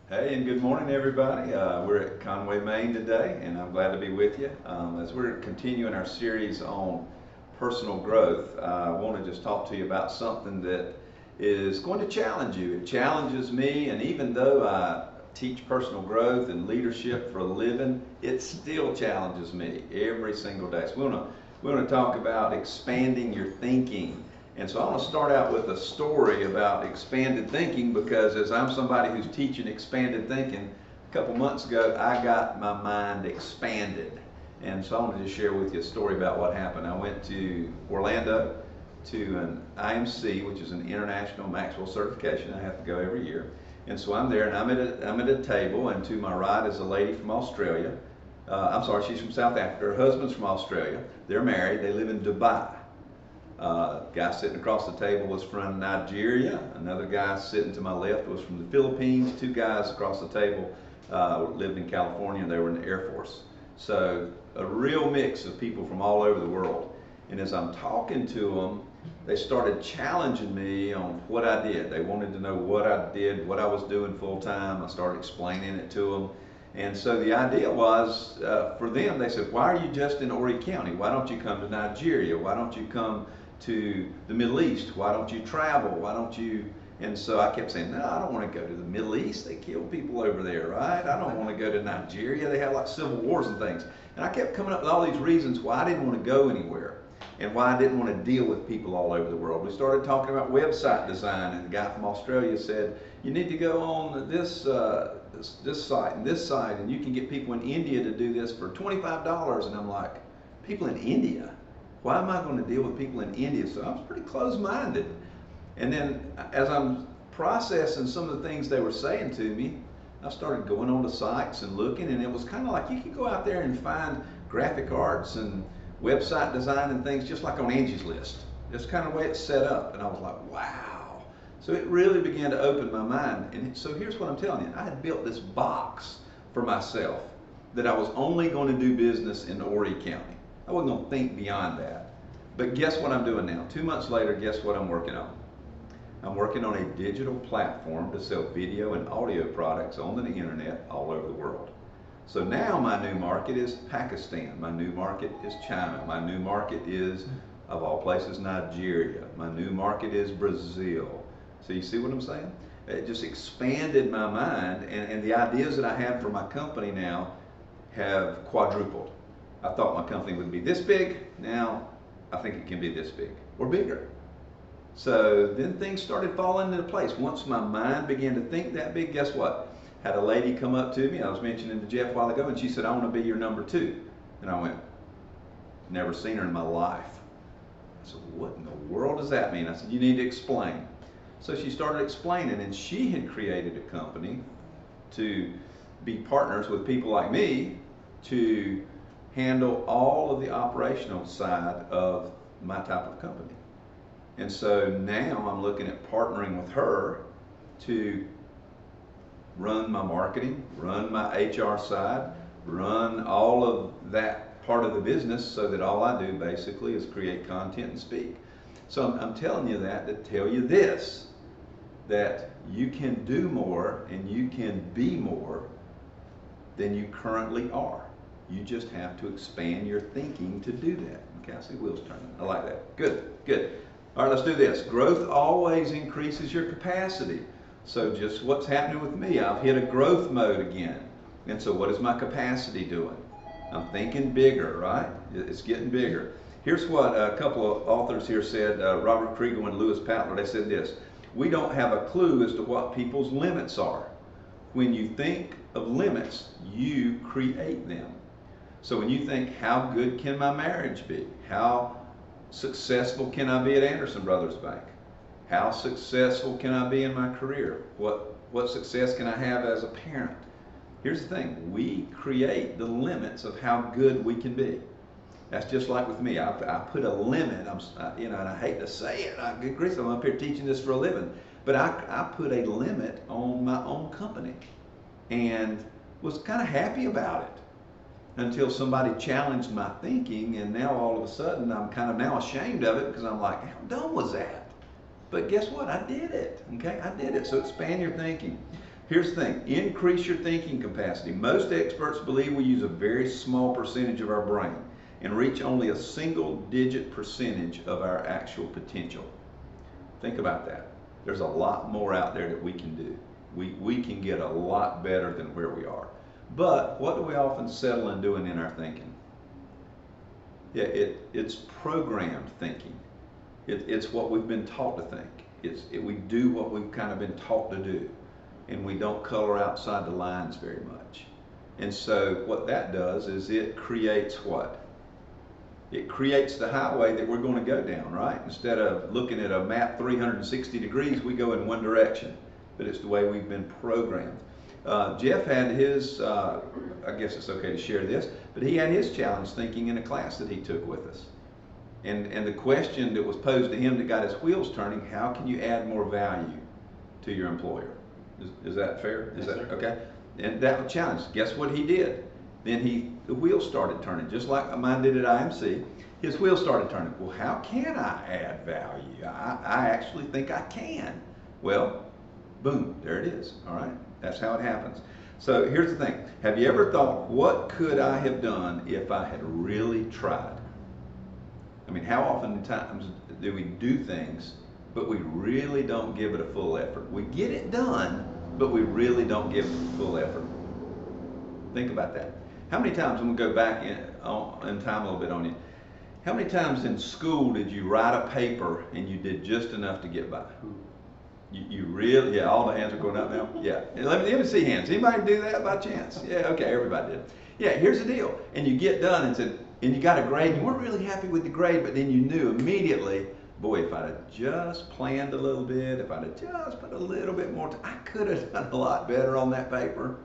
Hey, and good morning, everybody. We're at Conway, Maine today, and I'm glad to be with you. As we're continuing our series on personal growth, I want to just talk to you about something that is going to challenge you. It challenges me, and even though I teach personal growth and leadership for a living, it still challenges me every single day. So we want to talk about expanding your thinking. And so I want to start out with a story about expanded thinking because as I'm somebody who's teaching expanded thinking, a couple months ago I got my mind expanded. And so I want to just share with you a story about what happened. I went to Orlando to an IMC, which is an International Maxwell Certification. I have to go every year. And so I'm there and I'm at a table, and to my right is a lady from Australia. I'm sorry, she's from South Africa. Her husband's from Australia. They're married. They live in Dubai. Guy sitting across the table was from Nigeria. Another guy sitting to my left was from the Philippines. Two guys across the table lived in California, and they were in the Air Force. So a real mix of people from all over the world. And as I'm talking to them, they started challenging me on what I did. They wanted to know what I did, what I was doing full time. I started explaining it to them. And so the idea was, for them, they said, why are you just in Horry County? Why don't you come to Nigeria? Why don't you come to the Middle East? Why don't you travel? Why don't you? And so I kept saying, no, I don't want to go to the Middle East. They kill people over there, right? I don't want to go to Nigeria. They have like civil wars and things. And I kept coming up with all these reasons why I didn't want to go anywhere and why I didn't want to deal with people all over the world. We started talking about website design, and the guy from Australia said, you need to go on this site, and you can get people in India to do this for $25. And I'm like, people in India? Why am I going to deal with people in India? So I was pretty close-minded. And then as I'm processing some of the things they were saying to me, I started going on to sites and looking, and it was kind of like you could go out there and find graphic arts and website design and things just like on Angie's List. Just kind of the way it's set up. And I was like, wow. So it really began to open my mind. And so here's what I'm telling you. I had built this box for myself that I was only going to do business in Horry County. I wasn't going to think beyond that. But guess what I'm doing now? 2 months later, guess what I'm working on? I'm working on a digital platform to sell video and audio products on the internet all over the world. So now my new market is Pakistan. My new market is China. My new market is, of all places, Nigeria. My new market is Brazil. So you see what I'm saying? It just expanded my mind, and the ideas that I had for my company now have quadrupled. I thought my company would be this big. Now I think it can be this big or bigger. So then things started falling into place. Once my mind began to think that big, guess what? Had a lady come up to me, I was mentioning to Jeff a while ago, and she said, I want to be your number two. And I went, never seen her in my life. I said, what in the world does that mean? I said, you need to explain. So she started explaining, and she had created a company to be partners with people like me to handle all of the operational side of my type of company. And so now I'm looking at partnering with her to run my marketing, run my HR side, run all of that part of the business so that all I do basically is create content and speak. So I'm telling you that to tell you this, that you can do more and you can be more than you currently are. You just have to expand your thinking to do that. Okay, I see wheels turning. I like that. Good, good. All right, let's do this. Growth always increases your capacity. So just what's happening with me, I've hit a growth mode again. And so what is my capacity doing? I'm thinking bigger, right? It's getting bigger. Here's what a couple of authors here said, Robert Kriegel and Lewis Patler. They said this, we don't have a clue as to what people's limits are. When you think of limits, you create them. So when you think, how good can my marriage be? How successful can I be at Anderson Brothers Bank? How successful can I be in my career? What success can I have as a parent? Here's the thing, we create the limits of how good we can be. That's just like with me. I put a limit, and I hate to say it, I'm up here teaching this for a living, but I put a limit on my own company and was kind of happy about it until somebody challenged my thinking, and now all of a sudden I'm kind of now ashamed of it because I'm like, how dumb was that? But guess what? I did it. Okay, I did it. So expand your thinking. Here's the thing, increase your thinking capacity. Most experts believe we use a very small percentage of our brain and reach only a single-digit percentage of our actual potential. Think about that. There's a lot more out there that we can do. We can get a lot better than where we are. But what do we often settle in doing in our thinking? Yeah, it's programmed thinking. It's what we've been taught to think. We do what we've kind of been taught to do, and we don't color outside the lines very much. And so what that does is it creates what? It creates the highway that we're going to go down, right? Instead of looking at a map 360 degrees, we go in one direction. But it's the way we've been programmed. Jeff had his, I guess it's okay to share this, but he had his challenge thinking in a class that he took with us. And the question that was posed to him that got his wheels turning, how can you add more value to your employer? Is that fair? Is that okay? And that was a challenge. Guess what he did? Then the wheels started turning, just like mine did at IMC. His wheels started turning. Well, how can I add value? I actually think I can. Well, boom, there it is. All right, that's how it happens. So here's the thing. Have you ever thought, what could I have done if I had really tried? I mean, how often times do we do things, but we really don't give it a full effort? We get it done, but we really don't give it full effort. Think about that. How many times, I'm going to go back in time a little bit on you. How many times in school did you write a paper and you did just enough to get by? You really, yeah, all the hands are going up now? Yeah. Let me see hands. Anybody do that by chance? Yeah, okay, everybody did. Yeah, here's the deal. And you get done and you got a grade, and you weren't really happy with the grade, but then you knew immediately, boy, if I'd have just planned a little bit, if I'd have just put a little bit more time, I could have done a lot better on that paper.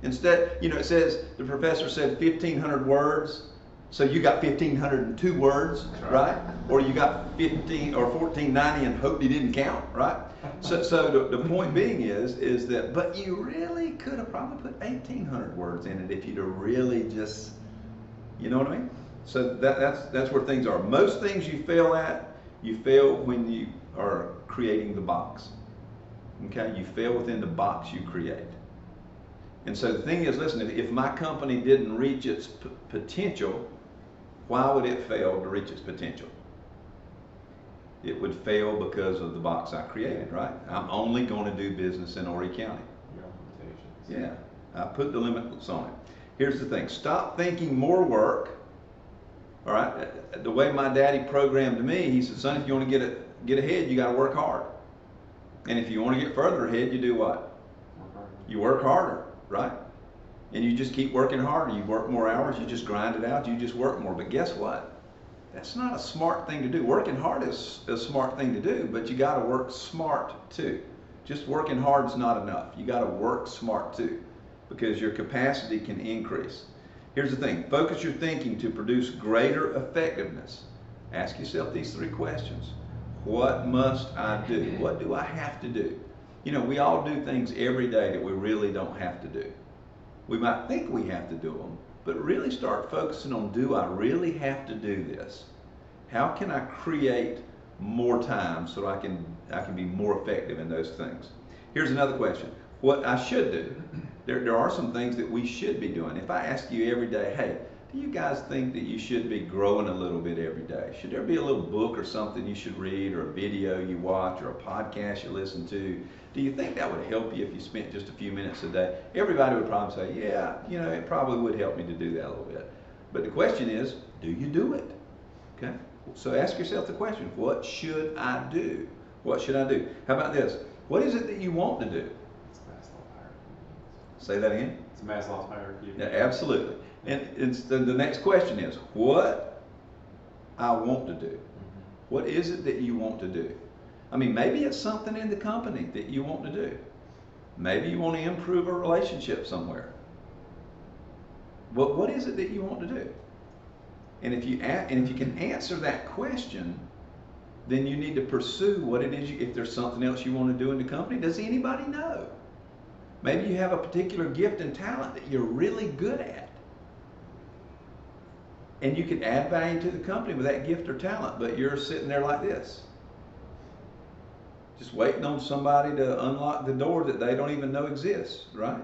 Instead, it says, the professor said 1,500 words, so you got 1,502 words, right? Or you got 15 or 1,490 and hoped you didn't count, right? So the point being is that, but you really could have probably put 1,800 words in it if you'd have really just, you know what I mean? So that's where things are. Most things you fail at, you fail when you are creating the box. Okay, you fail within the box you create. And so the thing is, listen, if my company didn't reach its potential, why would it fail to reach its potential? It would fail because of the box I created, right? I'm only going to do business in Horry County. Yeah, I put the limits on it. Here's the thing, stop thinking more work. All right, the way my daddy programmed me, he said, son, if you want to get ahead, you got to work hard. And if you want to get further ahead, you do what? You work harder, right? And you just keep working harder. You work more hours, you just grind it out, you just work more. But guess what? That's not a smart thing to do. Working hard is a smart thing to do, but you got to work smart too. Just working hard is not enough. You got to work smart too, because your capacity can increase. Here's the thing, focus your thinking to produce greater effectiveness. Ask yourself these 3 questions. What must I do? What do I have to do? We all do things every day that we really don't have to do. We might think we have to do them, but really start focusing on, do I really have to do this? How can I create more time so I can be more effective in those things? Here's another question. What I should do. There are some things that we should be doing. If I ask you every day, hey, do you guys think that you should be growing a little bit every day? Should there be a little book or something you should read, or a video you watch, or a podcast you listen to? Do you think that would help you if you spent just a few minutes a day? Everybody would probably say, yeah, it probably would help me to do that a little bit. But the question is, do you do it? Okay? So ask yourself the question, what should I do? What should I do? How about this? What is it that you want to do? Say that again? It's Maslow's hierarchy. Yeah, absolutely. And the next question is, what I want to do. What is it that you want to do? I mean, maybe it's something in the company that you want to do. Maybe you want to improve a relationship somewhere. What is it that you want to do? And if you can answer that question, then you need to pursue what it is. If there's something else you want to do in the company, does anybody know? Maybe you have a particular gift and talent that you're really good at. And you can add value to the company with that gift or talent, but you're sitting there like this. just waiting on somebody to unlock the door that they don't even know exists, right?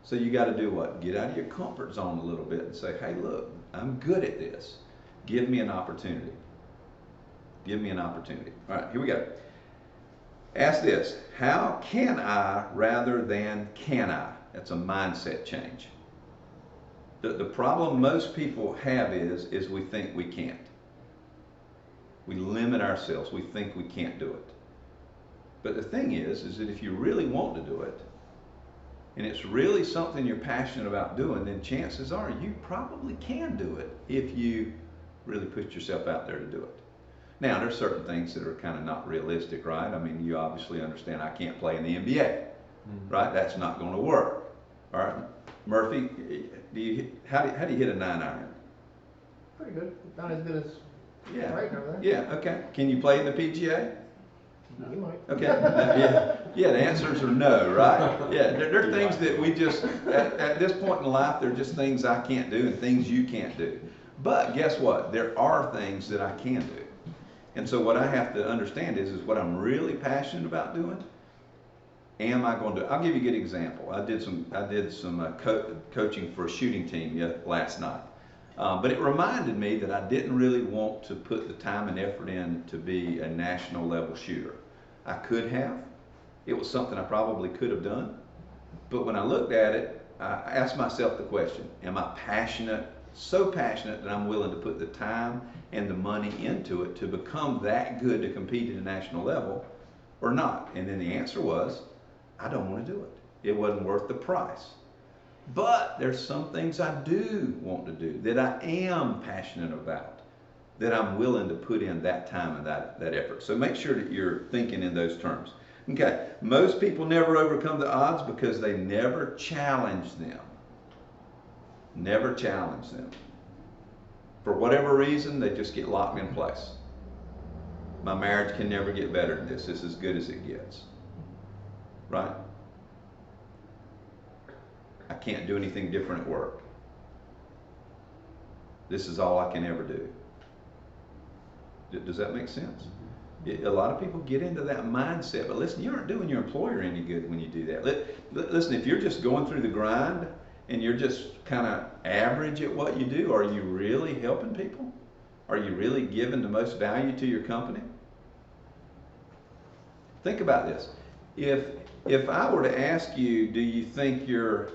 So you got to do what? Get out of your comfort zone a little bit and say, hey, look, I'm good at this. Give me an opportunity. Give me an opportunity. All right, here we go. Ask this, how can I rather than can I? That's a mindset change. The problem most people have is we think we can't. We limit ourselves. We think we can't do it. But the thing is that if you really want to do it, and it's really something you're passionate about doing, then chances are you probably can do it if you really put yourself out there to do it. Now, there's certain things that are kind of not realistic, right? I mean, you obviously understand I can't play in the NBA, right? That's not going to work. All right, Murphy, how do you hit a 9-iron? Pretty good. Not as good as right over there. Yeah, okay. Can you play in the PGA? No. You might. Okay. Yeah, the answers are no, right? Yeah, there are things that we just, at this point in life, they're just things I can't do and things you can't do. But guess what? There are things that I can do. And so what I have to understand is what I'm really passionate about doing, am I going to do? I'll give you a good example. I did some coaching for a shooting team last night. But it reminded me that I didn't really want to put the time and effort in to be a national level shooter. I could have. It was something I probably could have done. But when I looked at it, I asked myself the question, am I passionate, so passionate that I'm willing to put the time and the money into it to become that good to compete at a national level or not? And then the answer was, I don't want to do it. It wasn't worth the price. But there's some things I do want to do that I am passionate about, that I'm willing to put in that time and that effort. So make sure that you're thinking in those terms. Okay, most people never overcome the odds because they never challenge them. Never challenge them. For whatever reason, they just get locked in place. My marriage can never get better than this. This is as good as it gets. Right? I can't do anything different at work. This is all I can ever do. Does that make sense? A lot of people get into that mindset, but listen, you aren't doing your employer any good when you do that. Listen, if you're just going through the grind and you're just kind of average at what you do, are you really helping people? Are you really giving the most value to your company? Think about this. If I were to ask you, do you think you're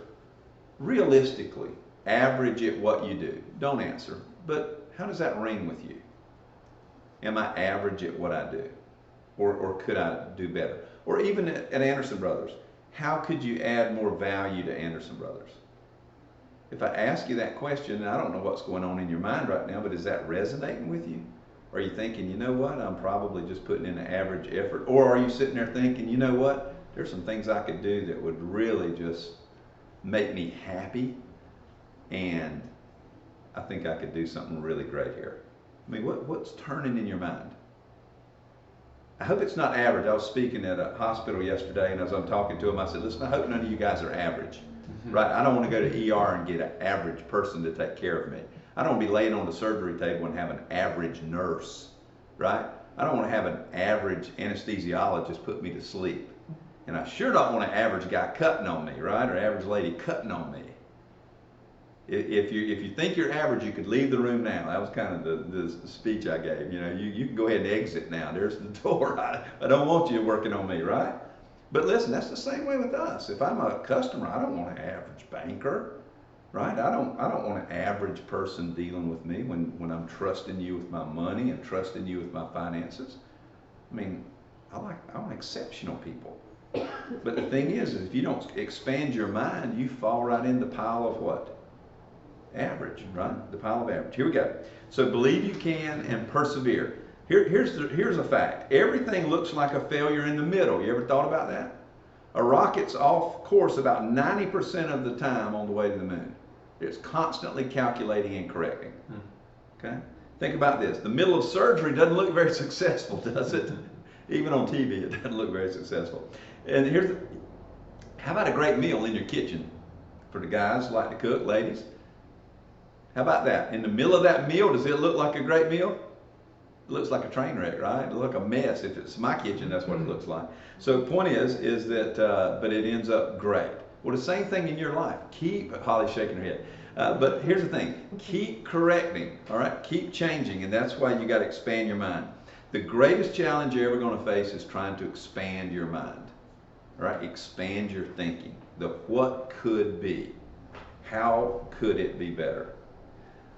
realistically average at what you do? Don't answer, but how does that ring with you? Am I average at what I do? Or could I do better? Or even at Anderson Brothers, how could you add more value to Anderson Brothers? If I ask you that question, and I don't know what's going on in your mind right now, but is that resonating with you? Are you thinking, you know what, I'm probably just putting in an average effort? Or are you sitting there thinking, you know what, there's some things I could do that would really just make me happy, and I think I could do something really great here. I mean, what's turning in your mind? I hope it's not average. I was speaking at a hospital yesterday, and as I'm talking to them, I said, listen, I hope none of you guys are average, right? I don't want to go to ER and get an average person to take care of me. I don't want to be laying on the surgery table and have an average nurse, right? I don't want to have an average anesthesiologist put me to sleep. And I sure don't want an average guy cutting on me, right? Or average lady cutting on me. If you think you're average, you could leave the room now. That was kind of the speech I gave. You know, you can go ahead and exit now. There's the door. I don't want you working on me, right? But listen, that's the same way with us. If I'm a customer, I don't want an average banker, right? I don't want an average person dealing with me when I'm trusting you with my money and trusting you with my finances. I mean, I want exceptional people. But the thing is, if you don't expand your mind, you fall right in the pile of what? Average, right? The pile of average. Here we go. So believe you can and persevere. Here's a fact. Everything looks like a failure in the middle. You ever thought about that? A rocket's off course about 90% of the time on the way to the moon. It's constantly calculating and correcting. Okay? Think about this. The middle of surgery doesn't look very successful, does it? Even on TV, it doesn't look very successful. And how about a great meal in your kitchen? For the guys who like to cook, ladies. How about that? In the middle of that meal, does it look like a great meal? looks like a train wreck, right? It looks like a mess. If it's my kitchen, that's what it looks like. So the point is that, but it ends up great. Well, the same thing in your life. Holly's shaking her head. But here's the thing, keep correcting, all right? Keep changing, and that's why you got to expand your mind. The greatest challenge you're ever going to face is trying to expand your mind, all right? Expand your thinking. The what could be. How could it be better?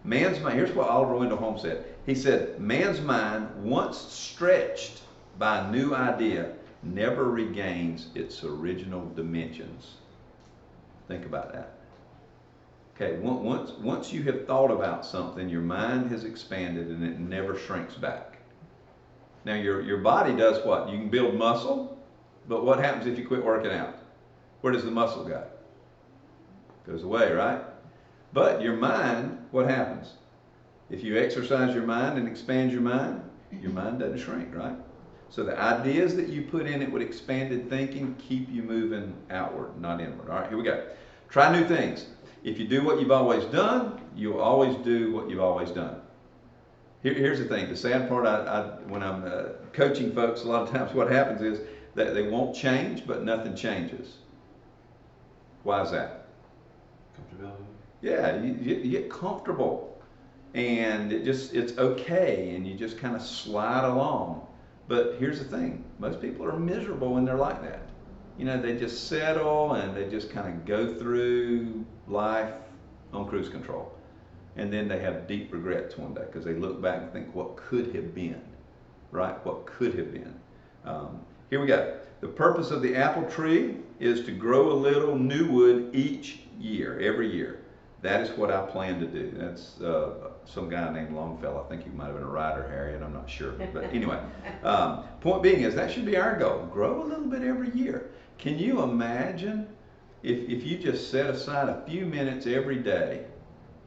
Man's mind, here's what Oliver Wendell Holmes said. He said, man's mind, once stretched by a new idea, never regains its original dimensions. Think about that. Okay, once you have thought about something, your mind has expanded and it never shrinks back. Now your body does what? You can build muscle, but what happens if you quit working out? Where does the muscle go? Goes away, right? But your mind, what happens? If you exercise your mind and expand your mind doesn't shrink, right? So the ideas that you put in it with expanded thinking keep you moving outward, not inward. All right, here we go. Try new things. If you do what you've always done, you'll always do what you've always done. Here's the thing. The sad part, when I'm coaching folks, a lot of times what happens is that they won't change, but nothing changes. Why is that? Comfortability. Yeah, you get comfortable, and it's okay, and you just kind of slide along. But here's the thing, most people are miserable when they're like that. You know, they just settle and they just kind of go through life on cruise control. And then they have deep regrets one day because they look back and think, what could have been, right? What could have been. Here we go. The purpose of the apple tree is to grow a little new wood each year, every year. That is what I plan to do. That's some guy named Longfellow. I think he might have been a writer, Harriet. I'm not sure. But anyway, point being is that should be our goal. Grow a little bit every year. Can you imagine if you just set aside a few minutes every day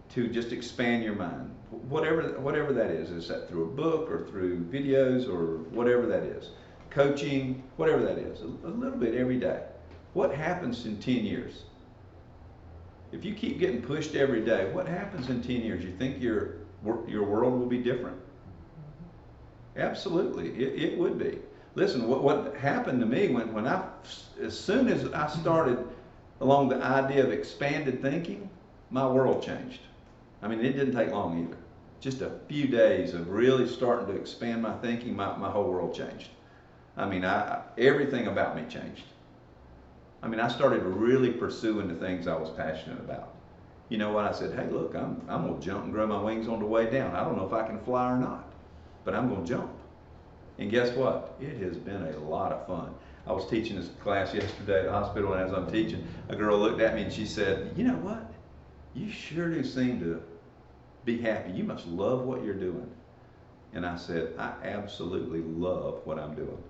to just expand your mind? Whatever that is that through a book or through videos or whatever that is, coaching, whatever that is, a little bit every day. What happens in 10 years? If you keep getting pushed every day, what happens in 10 years? You think your world will be different? Absolutely, it would be. Listen, what happened to me as soon as I started along the idea of expanded thinking, my world changed. I mean, it didn't take long either. Just a few days of really starting to expand my thinking, my whole world changed. I mean, everything about me changed. I mean, I started really pursuing the things I was passionate about. You know what? I said, hey, look, I'm going to jump and grow my wings on the way down. I don't know if I can fly or not, but I'm going to jump. And guess what? It has been a lot of fun. I was teaching this class yesterday at the hospital, and as I'm teaching, a girl looked at me and she said, you know what? You sure do seem to be happy. You must love what you're doing. And I said, I absolutely love what I'm doing.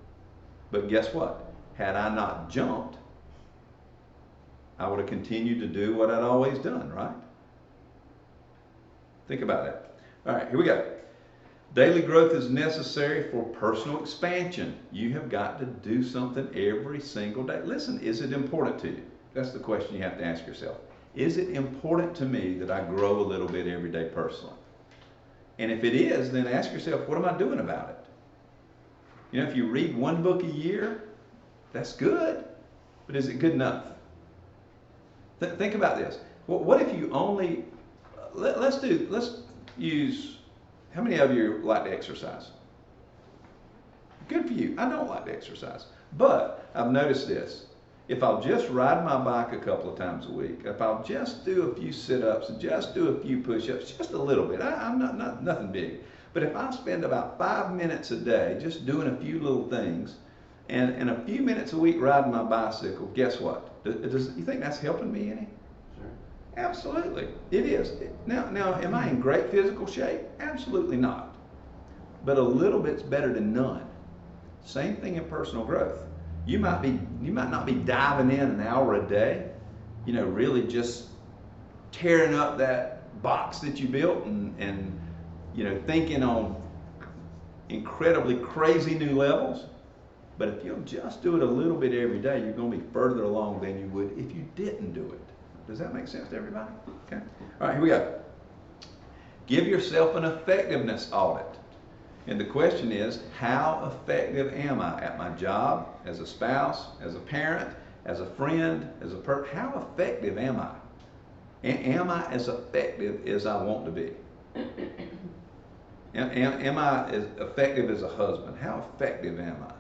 But guess what? Had I not jumped, I would have continued to do what I'd always done, right? Think about that. All right, here we go. Daily growth is necessary for personal expansion. You have got to do something every single day. Listen, is it important to you? That's the question you have to ask yourself. Is it important to me that I grow a little bit every day personally? And if it is, then ask yourself, what am I doing about it? You know, if you read one book a year, that's good, but is it good enough? Think about this. What if you only, let's use, how many of you like to exercise? Good for you. I don't like to exercise. But I've noticed this. If I'll just ride my bike a couple of times a week, if I'll just do a few sit-ups, just do a few push-ups, just a little bit, I'm not nothing big. But if I spend about 5 minutes a day just doing a few little things, and a few minutes a week riding my bicycle, guess what? You think that's helping me any? Sure. Absolutely, it is. Now, am I in great physical shape? Absolutely not. But a little bit's better than none. Same thing in personal growth. You might not be diving in an hour a day, you know, really just tearing up that box that you built and you know, thinking on incredibly crazy new levels. But if you'll just do it a little bit every day, you're going to be further along than you would if you didn't do it. Does that make sense to everybody? Okay. All right, here we go. Give yourself an effectiveness audit. And the question is, how effective am I at my job, as a spouse, as a parent, as a friend, as a person? How effective am I? Am I as effective as I want to be? Am I as effective as a husband? How effective am I?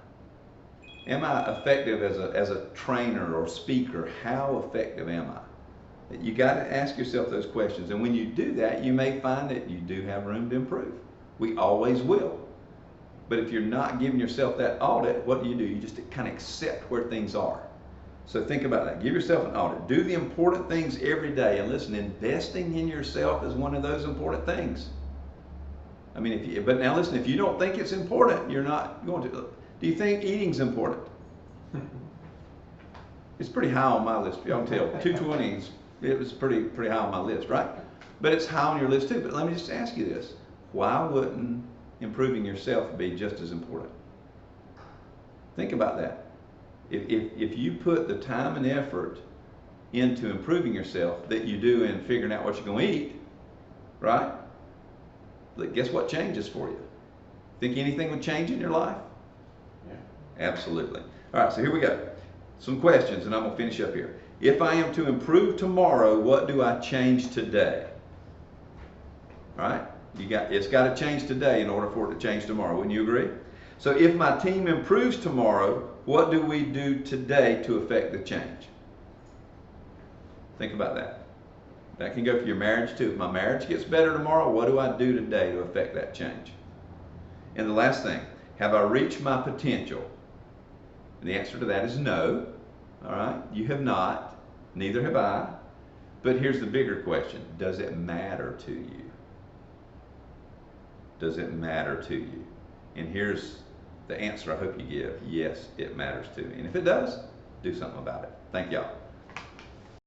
Am I effective as a trainer or speaker? How effective am I? You got to ask yourself those questions. And when you do that, you may find that you do have room to improve. We always will. But if you're not giving yourself that audit, what do? You just kind of accept where things are. So think about that. Give yourself an audit. Do the important things every day. And listen, investing in yourself is one of those important things. I mean, but now listen, if you don't think it's important, you're not going to. Do you think eating's important? It's pretty high on my list. Y'all can tell. 220s, it was pretty high on my list, right? But it's high on your list too. But let me just ask you this. Why wouldn't improving yourself be just as important? Think about that. If you put the time and effort into improving yourself that you do in figuring out what you're going to eat, right? Guess what changes for you? Think anything would change in your life? Yeah. Absolutely. All right, so here we go. Some questions, and I'm going to finish up here. If I am to improve tomorrow, what do I change today? All right? It's got to change today in order for it to change tomorrow. Wouldn't you agree? So if my team improves tomorrow, what do we do today to affect the change? Think about that. That can go for your marriage too. If my marriage gets better tomorrow, what do I do today to affect that change? And the last thing, have I reached my potential? And the answer to that is no. All right? You have not. Neither have I. But here's the bigger question. Does it matter to you? Does it matter to you? And here's the answer I hope you give. Yes, it matters to me. And if it does, do something about it. Thank y'all.